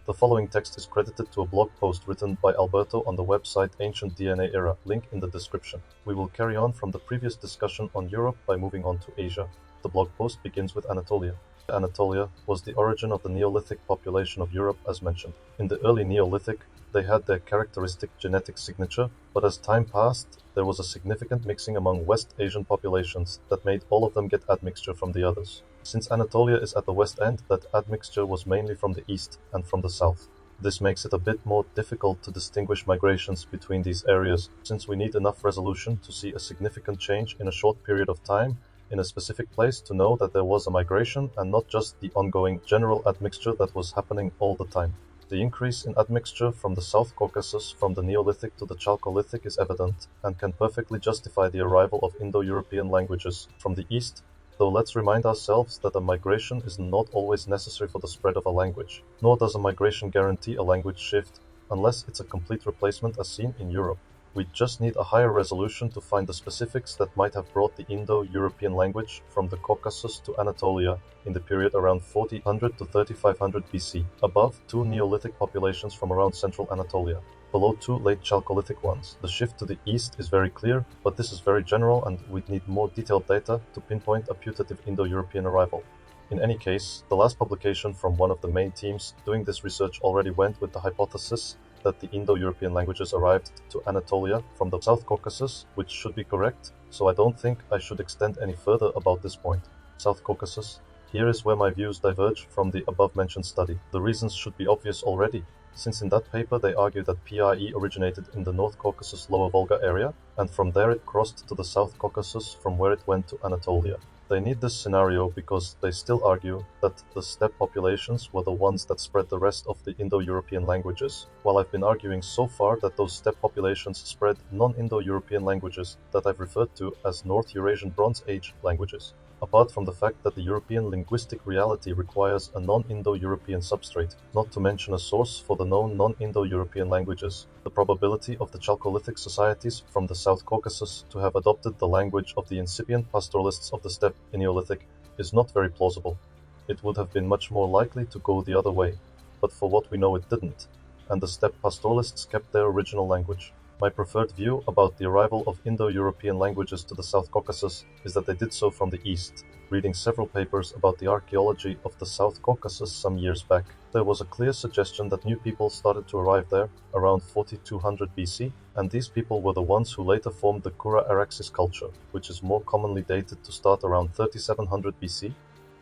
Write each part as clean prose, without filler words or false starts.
The following text is credited to a blog post written by Alberto on the website Ancient DNA Era, link in the description. We will carry on from the previous discussion on Europe by moving on to Asia. The blog post begins with Anatolia. Anatolia was the origin of the Neolithic population of Europe as mentioned. In the early Neolithic, they had their characteristic genetic signature, but as time passed, there was a significant mixing among West Asian populations that made all of them get admixture from the others. Since Anatolia is at the west end, that admixture was mainly from the east and from the south. This makes it a bit more difficult to distinguish migrations between these areas, since we need enough resolution to see a significant change in a short period of time in a specific place to know that there was a migration and not just the ongoing general admixture that was happening all the time. The increase in admixture from the South Caucasus from the Neolithic to the Chalcolithic is evident and can perfectly justify the arrival of Indo-European languages from the east, though let's remind ourselves that a migration is not always necessary for the spread of a language, nor does a migration guarantee a language shift unless it's a complete replacement as seen in Europe. We just need a higher resolution to find the specifics that might have brought the Indo-European language from the Caucasus to Anatolia in the period around 4000 to 3500 BC, above two Neolithic populations from around central Anatolia, below two late Chalcolithic ones. The shift to the east is very clear, but this is very general and we'd need more detailed data to pinpoint a putative Indo-European arrival. In any case, the last publication from one of the main teams doing this research already went with the hypothesis that the Indo-European languages arrived to Anatolia from the South Caucasus, which should be correct, so I don't think I should extend any further about this point. South Caucasus. Here is where my views diverge from the above-mentioned study. The reasons should be obvious already, since in that paper they argue that PRE originated in the North Caucasus Lower Volga area, and from there it crossed to the South Caucasus from where it went to Anatolia. They need this scenario because they still argue that the steppe populations were the ones that spread the rest of the Indo-European languages, while I've been arguing so far that those steppe populations spread non-Indo-European languages that I've referred to as North Eurasian Bronze Age languages. Apart from the fact that the European linguistic reality requires a non-Indo-European substrate, not to mention a source for the known non-Indo-European languages, the probability of the Chalcolithic societies from the South Caucasus to have adopted the language of the incipient pastoralists of the steppe in Neolithic is not very plausible. It would have been much more likely to go the other way, but for what we know it didn't, and the steppe pastoralists kept their original language. My preferred view about the arrival of Indo-European languages to the South Caucasus is that they did so from the east. Reading several papers about the archaeology of the South Caucasus some years back, there was a clear suggestion that new people started to arrive there around 4200 BC, and these people were the ones who later formed the Kura-Araxes culture, which is more commonly dated to start around 3700 BC.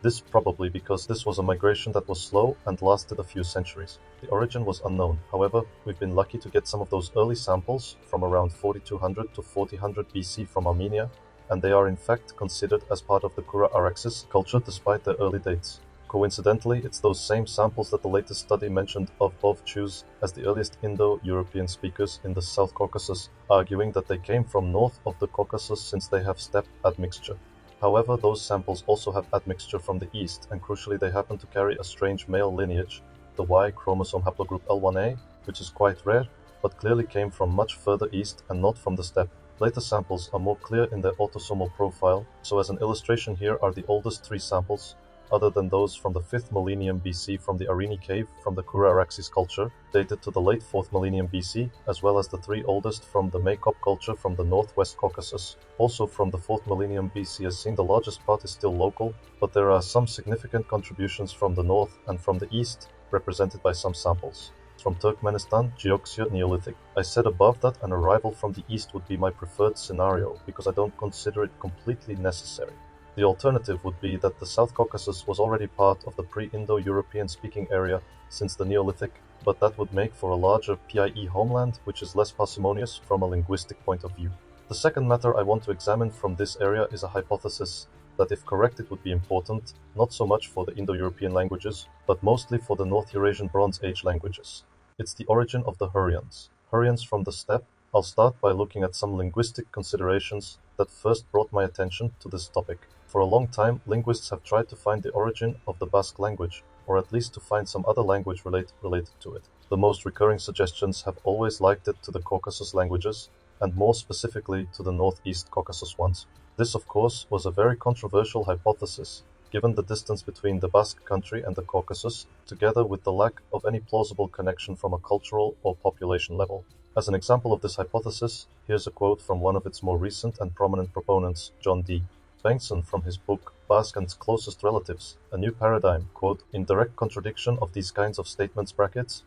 This probably because this was a migration that was slow and lasted a few centuries. The origin was unknown. However, we've been lucky to get some of those early samples from around 4200 to 4000 BC from Armenia, and they are in fact considered as part of the Kura-Araxes culture despite their early dates. Coincidentally, it's those same samples that the latest study mentioned above choose as the earliest Indo-European speakers in the South Caucasus, arguing that they came from north of the Caucasus since they have steppe admixture. However, those samples also have admixture from the east, and crucially they happen to carry a strange male lineage, the Y chromosome haplogroup L1A, which is quite rare, but clearly came from much further east and not from the steppe. Later samples are more clear in their autosomal profile, so as an illustration here are the oldest three samples, other than those from the 5th millennium BC from the Arini cave from the Kura-Araxes culture, dated to the late 4th millennium BC, as well as the three oldest from the Maykop culture from the northwest Caucasus. Also from the 4th millennium BC as seen, the largest part is still local, but there are some significant contributions from the north and from the east, represented by some samples. From Turkmenistan, Geoxia Neolithic. I said above that an arrival from the east would be my preferred scenario, because I don't consider it completely necessary. The alternative would be that the South Caucasus was already part of the pre-Indo-European speaking area since the Neolithic, but that would make for a larger PIE homeland, which is less parsimonious from a linguistic point of view. The second matter I want to examine from this area is a hypothesis that if corrected would be important, not so much for the Indo-European languages, but mostly for the North Eurasian Bronze Age languages. It's the origin of the Hurrians. Hurrians from the steppe. I'll start by looking at some linguistic considerations that first brought my attention to this topic. For a long time, linguists have tried to find the origin of the Basque language, or at least to find some other language related to it. The most recurring suggestions have always linked it to the Caucasus languages, and more specifically to the northeast Caucasus ones. This, of course, was a very controversial hypothesis, given the distance between the Basque country and the Caucasus, together with the lack of any plausible connection from a cultural or population level. As an example of this hypothesis, here's a quote from one of its more recent and prominent proponents, John D. Bengtsson, from his book Basque and Closest Relatives, A New Paradigm, quote, "In direct contradiction of these kinds of statements brackets,"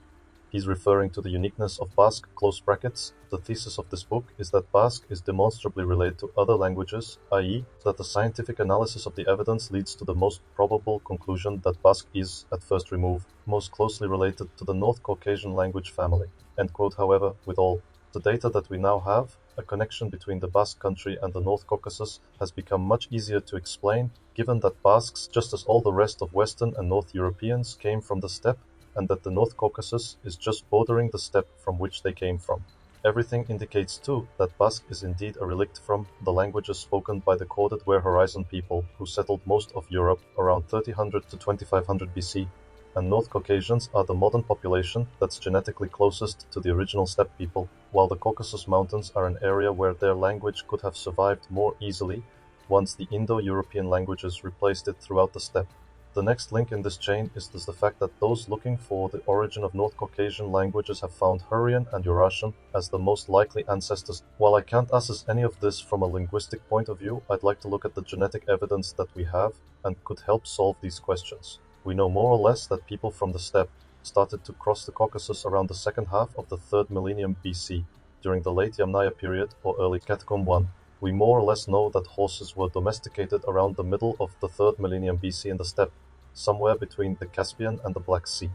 he's referring to the uniqueness of Basque close brackets. The thesis of this book is that Basque is demonstrably related to other languages, i.e., that the scientific analysis of the evidence leads to the most probable conclusion that Basque is, at first remove, most closely related to the North Caucasian language family. End quote. However, with all the data that we now have, a connection between the Basque country and the North Caucasus has become much easier to explain, given that Basques, just as all the rest of Western and North Europeans, came from the steppe, and that the North Caucasus is just bordering the steppe from which they came from. Everything indicates too that Basque is indeed a relict from the languages spoken by the corded Ware Horizon people who settled most of Europe around 3000 to 2500 BC, and North Caucasians are the modern population that's genetically closest to the original steppe people, while the Caucasus Mountains are an area where their language could have survived more easily once the Indo European languages replaced it throughout the steppe. The next link in this chain is the fact that those looking for the origin of North Caucasian languages have found Hurrian and Eurasian as the most likely ancestors. While I can't assess any of this from a linguistic point of view, I'd like to look at the genetic evidence that we have and could help solve these questions. We know more or less that people from the steppe started to cross the Caucasus around the second half of the 3rd millennium BC, during the late Yamnaya period or early Catacomb I. We more or less know that horses were domesticated around the middle of the 3rd millennium BC in the steppe, somewhere between the Caspian and the Black Sea,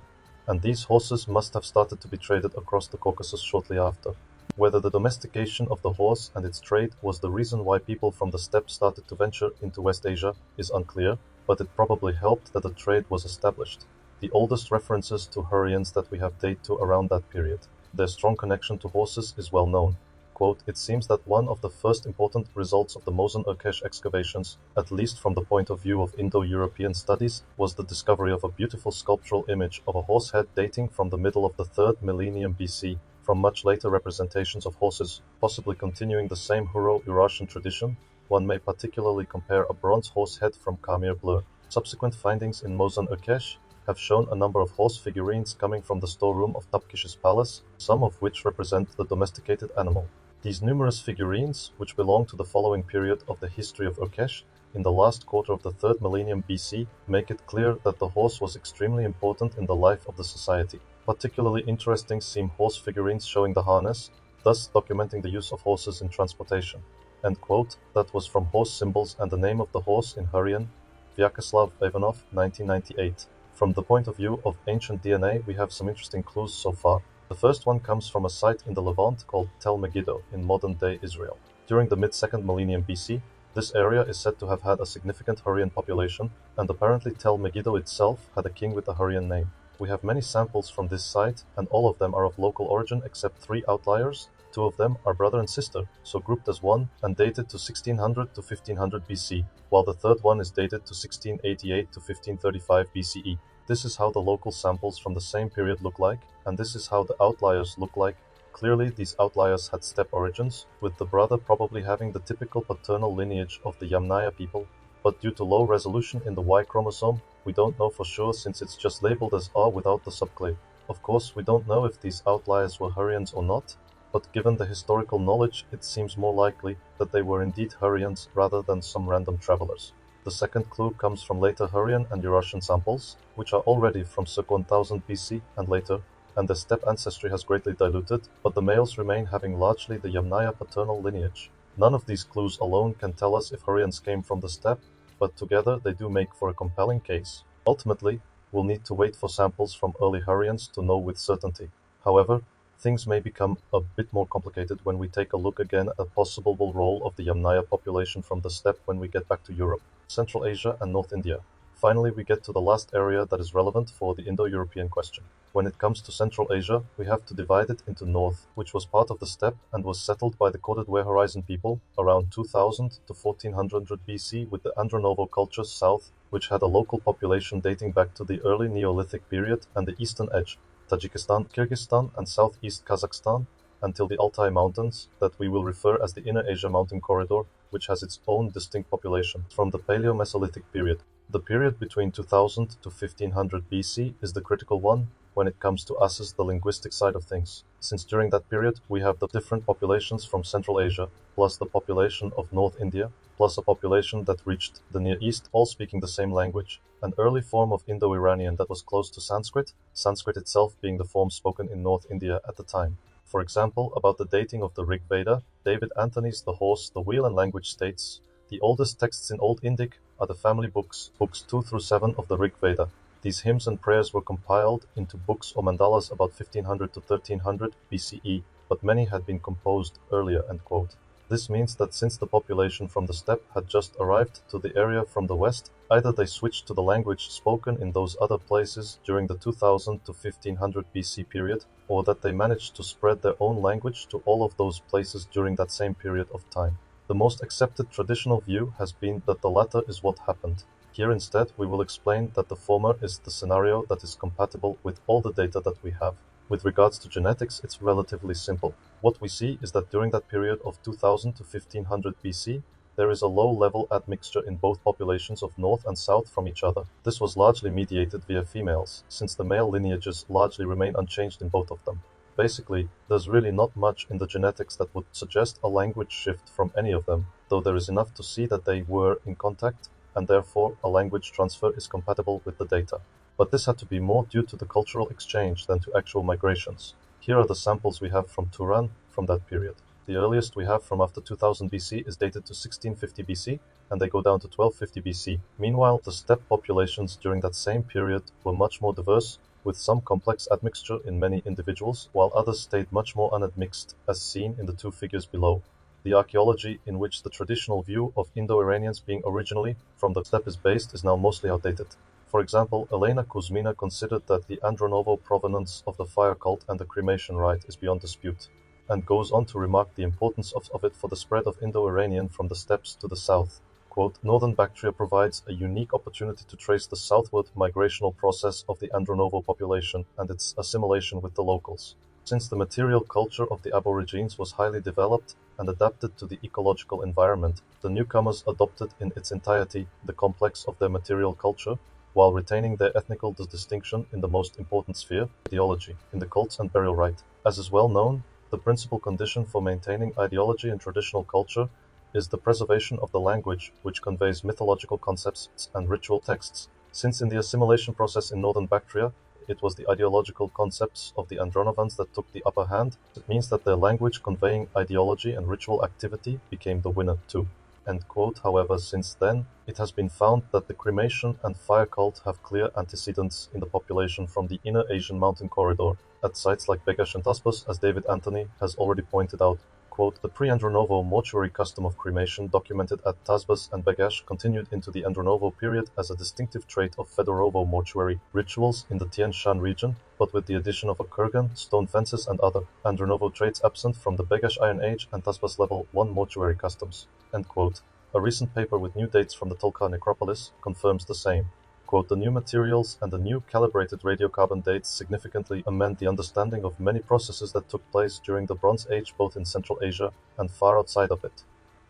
and these horses must have started to be traded across the Caucasus shortly after. Whether the domestication of the horse and its trade was the reason why people from the steppe started to venture into West Asia is unclear, but it probably helped that a trade was established. The oldest references to Hurrians that we have date to around that period. Their strong connection to horses is well known. Quote, "It seems that one of the first important results of the Mosen-Urkesh excavations, at least from the point of view of Indo-European studies, was the discovery of a beautiful sculptural image of a horse head dating from the middle of the 3rd millennium BC, from much later representations of horses, possibly continuing the same Hurro-Eurasian tradition. One may particularly compare a bronze horse head from Khmer Blur. Subsequent findings in Mosen-Urkesh have shown a number of horse figurines coming from the storeroom of Tapkish's palace, some of which represent the domesticated animal. These numerous figurines, which belong to the following period of the history of Urkesh, in the last quarter of the 3rd millennium BC, make it clear that the horse was extremely important in the life of the society. Particularly interesting seem horse figurines showing the harness, thus documenting the use of horses in transportation." End quote. That was from Horse Symbols and the Name of the Horse in Hurrian, Vyacheslav Ivanov, 1998. From the point of view of ancient DNA, we have some interesting clues so far. The first one comes from a site in the Levant called Tel Megiddo in modern-day Israel. During the mid-2nd millennium BC, this area is said to have had a significant Hurrian population, and apparently Tel Megiddo itself had a king with a Hurrian name. We have many samples from this site, and all of them are of local origin except 3 outliers. 2 of them are brother and sister, so grouped as one, and dated to 1600 to 1500 BC, while the third one is dated to 1688 to 1535 BCE. This is how the local samples from the same period look like, and this is how the outliers look like. Clearly, these outliers had steppe origins, with the brother probably having the typical paternal lineage of the Yamnaya people, but due to low resolution in the Y chromosome, we don't know for sure since it's just labeled as R without the subclave. Of course, we don't know if these outliers were Hurrians or not, but given the historical knowledge, it seems more likely that they were indeed Hurrians rather than some random travelers. The second clue comes from later Hurrian and Eurasian samples, which are already from circa 1000 BC and later, and the steppe ancestry has greatly diluted, but the males remain having largely the Yamnaya paternal lineage. None of these clues alone can tell us if Hurrians came from the steppe, but together they do make for a compelling case. Ultimately, we'll need to wait for samples from early Hurrians to know with certainty. However, things may become a bit more complicated when we take a look again at a possible role of the Yamnaya population from the steppe when we get back to Europe, Central Asia and North India. Finally, we get to the last area that is relevant for the Indo-European question. When it comes to Central Asia, we have to divide it into North, which was part of the steppe and was settled by the Corded Ware Horizon people around 2000 to 1400 BC, with the Andronovo culture south, which had a local population dating back to the early Neolithic period, and the eastern edge, Tajikistan, Kyrgyzstan and southeast Kazakhstan, until the Altai Mountains, that we will refer as the Inner Asia Mountain Corridor, which has its own distinct population from the Paleo-Mesolithic period. The period between 2000 to 1500 BC is the critical one when it comes to assess the linguistic side of things, since during that period we have the different populations from Central Asia, plus the population of North India, plus a population that reached the Near East, all speaking the same language, an early form of Indo-Iranian that was close to Sanskrit, Sanskrit itself being the form spoken in North India at the time. For example, about the dating of the Rig Veda, David Anthony's The Horse, the Wheel and Language states, the oldest texts in Old Indic are the family books, books 2 through 7 of the Rig Veda. These hymns and prayers were compiled into books or mandalas about 1500 to 1300 BCE, but many had been composed earlier. End quote. This means that since the population from the steppe had just arrived to the area from the west, either they switched to the language spoken in those other places during the 2000 to 1500 BC period, or that they managed to spread their own language to all of those places during that same period of time. The most accepted traditional view has been that the latter is what happened. Here instead we will explain that the former is the scenario that is compatible with all the data that we have. With regards to genetics, it's relatively simple. What we see is that during that period of 2000 to 1500 BC, there is a low-level admixture in both populations of north and south from each other. This was largely mediated via females, since the male lineages largely remain unchanged in both of them. Basically, there's really not much in the genetics that would suggest a language shift from any of them, though there is enough to see that they were in contact, and therefore a language transfer is compatible with the data. But this had to be more due to the cultural exchange than to actual migrations. Here are the samples we have from Turan from that period. The earliest we have from after 2000 BC is dated to 1650 BC, and they go down to 1250 BC. Meanwhile, the steppe populations during that same period were much more diverse, with some complex admixture in many individuals, while others stayed much more unadmixed, as seen in the two figures below. The archaeology in which the traditional view of Indo-Iranians being originally from the steppe is based is now mostly outdated. For example, Elena Kuzmina considered that the Andronovo provenance of the fire cult and the cremation rite is beyond dispute, and goes on to remark the importance of it for the spread of Indo-Iranian from the steppes to the south. Quote, Northern Bactria provides a unique opportunity to trace the southward migrational process of the Andronovo population and its assimilation with the locals. Since the material culture of the Aborigines was highly developed and adapted to the ecological environment, the newcomers adopted in its entirety the complex of their material culture, while retaining their ethnical distinction in the most important sphere, ideology, in the cults and burial rite. As is well known, the principal condition for maintaining ideology and traditional culture is the preservation of the language, which conveys mythological concepts and ritual texts. Since in the assimilation process in Northern Bactria, it was the ideological concepts of the Andronovans that took the upper hand, it means that their language conveying ideology and ritual activity became the winner too. End quote. However, since then, it has been found that the cremation and fire cult have clear antecedents in the population from the inner Asian mountain corridor, at sites like Begash and Tasbas, as David Anthony has already pointed out. Quote, the pre-Andronovo mortuary custom of cremation documented at Tasbas and Begash continued into the Andronovo period as a distinctive trait of Fedorovo mortuary rituals in the Tian Shan region, but with the addition of a kurgan, stone fences and other Andronovo traits absent from the Begash Iron Age and Tasbas level 1 mortuary customs. End quote. A recent paper with new dates from the Tolkar necropolis confirms the same. Quote, the new materials and the new calibrated radiocarbon dates significantly amend the understanding of many processes that took place during the Bronze Age both in Central Asia and far outside of it.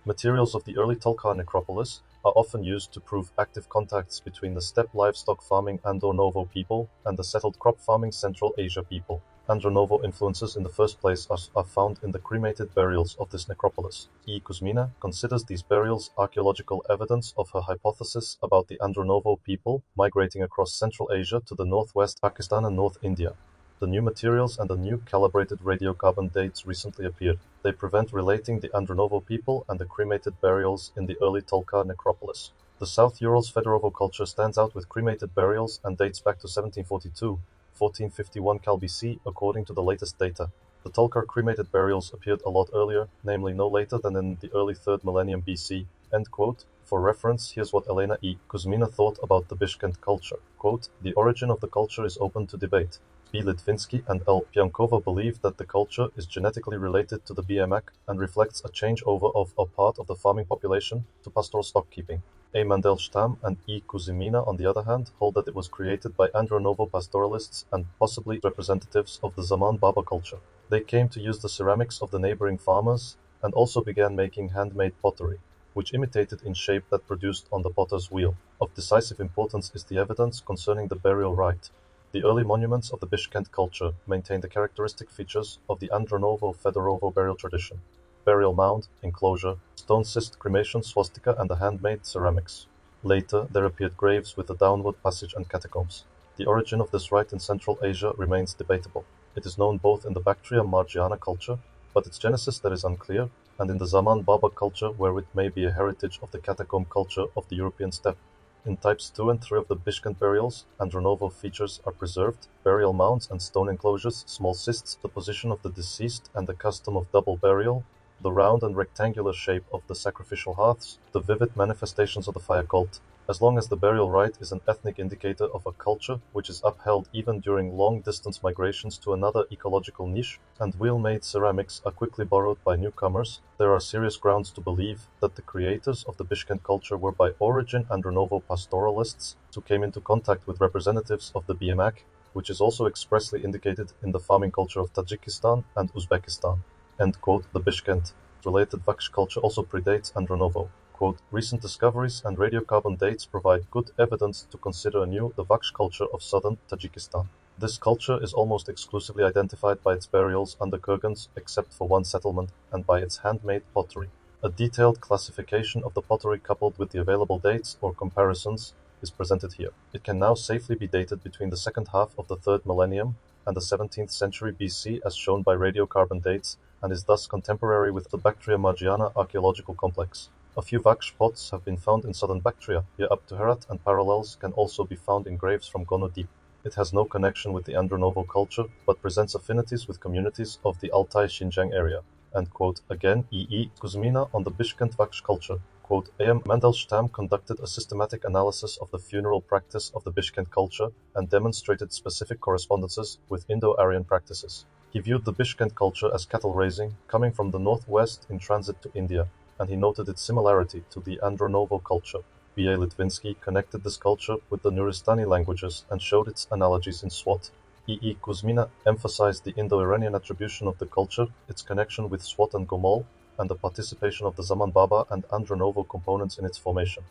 Materials of the early Tolkar necropolis are often used to prove active contacts between the steppe livestock farming Andronovo people and the settled crop farming Central Asia people. Andronovo influences in the first place are found in the cremated burials of this necropolis. E. Kuzmina considers these burials archaeological evidence of her hypothesis about the Andronovo people migrating across Central Asia to the northwest Pakistan and North India. The new materials and the new calibrated radiocarbon dates recently appeared. They prevent relating the Andronovo people and the cremated burials in the early Tolkar necropolis. The South Urals Fedorovo culture stands out with cremated burials and dates back to 1742. 1451 Cal BC, according to the latest data. The Tolkar cremated burials appeared a lot earlier, namely no later than in the early 3rd millennium BC. End quote. For reference, here's what Elena E. Kuzmina thought about the Bishkent culture. Quote, the origin of the culture is open to debate. B. Litvinsky and L. Piankova believe that the culture is genetically related to the BMAC and reflects a changeover of a part of the farming population to pastoral stockkeeping. A. Mandelstam and E. Kuzmina, on the other hand, hold that it was created by Andronovo pastoralists and possibly representatives of the Zaman Baba culture. They came to use the ceramics of the neighboring farmers and also began making handmade pottery. which imitated in shape that produced on the potter's wheel. Of decisive importance is the evidence concerning the burial rite. The early monuments of the Bishkent culture maintain the characteristic features of the Andronovo Fedorovo burial tradition: burial mound, enclosure, stone cist, cremation, swastika, and the handmade ceramics. Later, there appeared graves with a downward passage and catacombs. The origin of this rite in Central Asia remains debatable. It is known both in the Bactria Margiana culture, but its genesis there is unclear, and in the Zaman Baba culture, where it may be a heritage of the catacomb culture of the European steppe. In types 2 and 3 of the Bishkent burials, Andronovo features are preserved: burial mounds and stone enclosures, small cists, the position of the deceased and the custom of double burial, the round and rectangular shape of the sacrificial hearths, the vivid manifestations of the fire cult. As long as the burial rite is an ethnic indicator of a culture which is upheld even during long-distance migrations to another ecological niche, and wheel-made ceramics are quickly borrowed by newcomers, there are serious grounds to believe that the creators of the Bishkent culture were by origin Andronovo pastoralists who came into contact with representatives of the Biamak, which is also expressly indicated in the farming culture of Tajikistan and Uzbekistan. End quote. The Bishkent related Vaksh culture also predates Andronovo. Quote, recent discoveries and radiocarbon dates provide good evidence to consider anew the Vaksh culture of southern Tajikistan. This culture is almost exclusively identified by its burials under kurgans, except for one settlement, and by its handmade pottery. A detailed classification of the pottery coupled with the available dates or comparisons is presented here. It can now safely be dated between the second half of the 3rd millennium and the 17th century BC as shown by radiocarbon dates, and is thus contemporary with the Bactria Margiana archaeological complex. A few Vaksh pots have been found in southern Bactria, here up to Herat, and parallels can also be found in graves from Gono Deep. It has no connection with the Andronovo culture, but presents affinities with communities of the Altai-Xinjiang area. End quote. Again, E.E. Kuzmina on the Bishkent Vaksh culture. Quote, A.M. Mandelstam conducted a systematic analysis of the funeral practice of the Bishkent culture and demonstrated specific correspondences with Indo-Aryan practices. He viewed the Bishkent culture as cattle raising, coming from the northwest in transit to India, and he noted its similarity to the Andronovo culture. B. A. Litvinsky connected this culture with the Nuristani languages and showed its analogies in Swat. E. E. Kuzmina emphasized the Indo-Iranian attribution of the culture, its connection with Swat and Gomol, and the participation of the Zaman Baba and Andronovo components in its formation.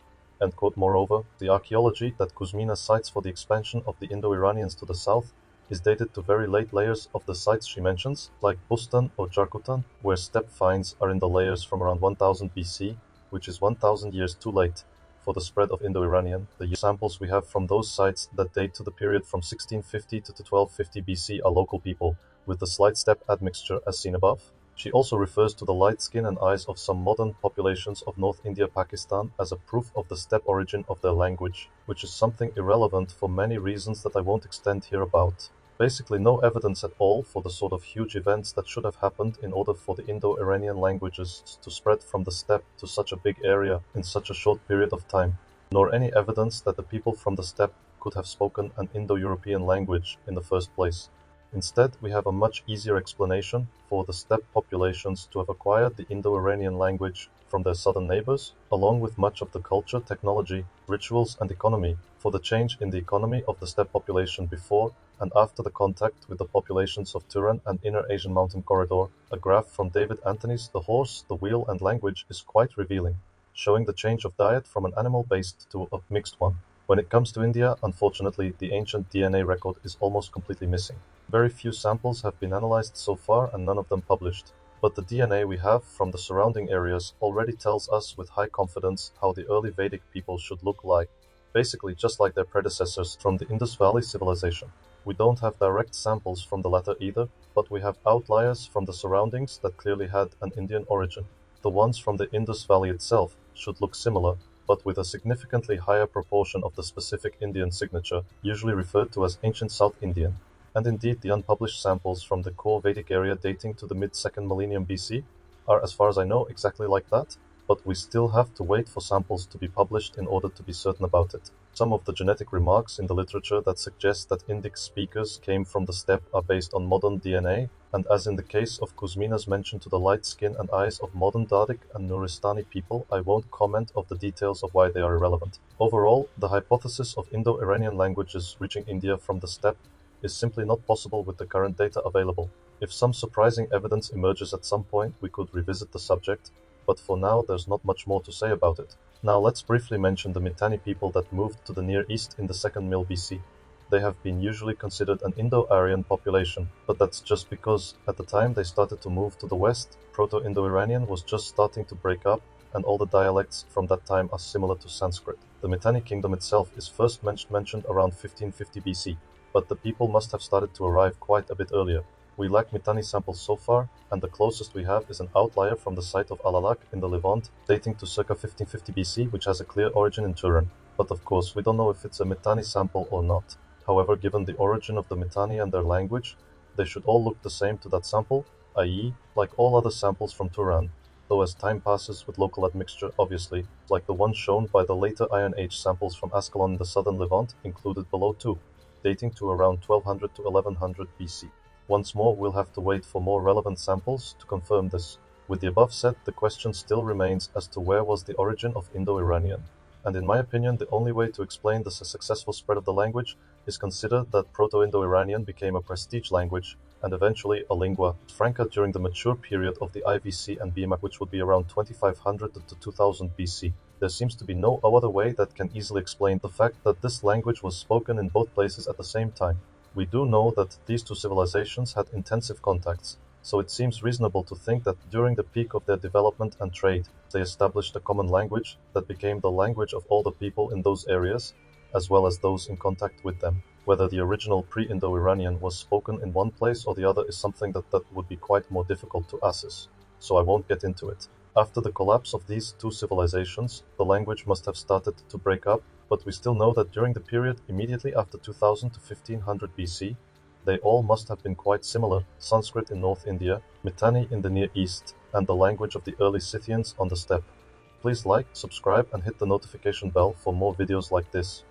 End quote. Moreover, the archaeology that Kuzmina cites for the expansion of the Indo-Iranians to the south is dated to very late layers of the sites she mentions, like Bustan or Jarkutan, where steppe finds are in the layers from around 1000 BC, which is 1000 years too late for the spread of Indo-Iranian. The samples we have from those sites that date to the period from 1650 to 1250 BC are local people, with the slight steppe admixture as seen above. She also refers to the light skin and eyes of some modern populations of North India, Pakistan as a proof of the steppe origin of their language, which is something irrelevant for many reasons that I won't extend here about. Basically no evidence at all for the sort of huge events that should have happened in order for the Indo-Iranian languages to spread from the steppe to such a big area in such a short period of time, nor any evidence that the people from the steppe could have spoken an Indo-European language in the first place. Instead, we have a much easier explanation for the steppe populations to have acquired the Indo-Iranian language from their southern neighbors, along with much of the culture, technology, rituals, and economy, for the change in the economy of the steppe population before and after the contact with the populations of Turan and Inner Asian Mountain Corridor. A graph from David Anthony's The Horse, the Wheel and Language is quite revealing, showing the change of diet from an animal-based to a mixed one. When it comes to India, unfortunately, the ancient DNA record is almost completely missing. Very few samples have been analyzed so far and none of them published. But the DNA we have from the surrounding areas already tells us with high confidence how the early Vedic people should look like, basically just like their predecessors from the Indus Valley civilization. We don't have direct samples from the latter either, but we have outliers from the surroundings that clearly had an Indian origin. The ones from the Indus Valley itself should look similar, but with a significantly higher proportion of the specific Indian signature, usually referred to as Ancient South Indian. And indeed, the unpublished samples from the core Vedic area dating to the mid-2nd millennium BC are, as far as I know, exactly like that, but we still have to wait for samples to be published in order to be certain about it. Some of the genetic remarks in the literature that suggest that Indic speakers came from the steppe are based on modern DNA, and as in the case of Kuzmina's mention to the light skin and eyes of modern Dardic and Nuristani people, I won't comment of the details of why they are irrelevant. Overall, the hypothesis of Indo-Iranian languages reaching India from the steppe is simply not possible with the current data available. If some surprising evidence emerges at some point, we could revisit the subject, but for now there's not much more to say about it. Now let's briefly mention the Mitanni people that moved to the Near East in the 2nd mil BC. They have been usually considered an Indo-Aryan population, but that's just because at the time they started to move to the west, Proto-Indo-Iranian was just starting to break up, and all the dialects from that time are similar to Sanskrit. The Mitanni kingdom itself is first mentioned around 1550 BC, but the people must have started to arrive quite a bit earlier. We lack Mitanni samples so far, and the closest we have is an outlier from the site of Alalak in the Levant, dating to circa 1550 BC, which has a clear origin in Turan. But of course, we don't know if it's a Mitanni sample or not. However, given the origin of the Mitanni and their language, they should all look the same to that sample, i.e., like all other samples from Turan, though as time passes with local admixture, obviously, like the one shown by the later Iron Age samples from Ascalon in the southern Levant, included below too, dating to around 1200 to 1100 BC. Once more, we'll have to wait for more relevant samples to confirm this. With the above said, the question still remains as to where was the origin of Indo-Iranian. And in my opinion, the only way to explain the successful spread of the language is consider that Proto-Indo-Iranian became a prestige language and eventually a lingua franca during the mature period of the IVC and BMAC, which would be around 2500 to 2000 BC. There seems to be no other way that can easily explain the fact that this language was spoken in both places at the same time. We do know that these two civilizations had intensive contacts, so it seems reasonable to think that during the peak of their development and trade, they established a common language that became the language of all the people in those areas, as well as those in contact with them. Whether the original pre-Indo-Iranian was spoken in one place or the other is something that would be quite more difficult to assess, so I won't get into it. After the collapse of these two civilizations, the language must have started to break up, but we still know that during the period immediately after 2000 to 1500 BC, they all must have been quite similar: Sanskrit in North India, Mitanni in the Near East, and the language of the early Scythians on the steppe. Please like, subscribe, and hit the notification bell for more videos like this.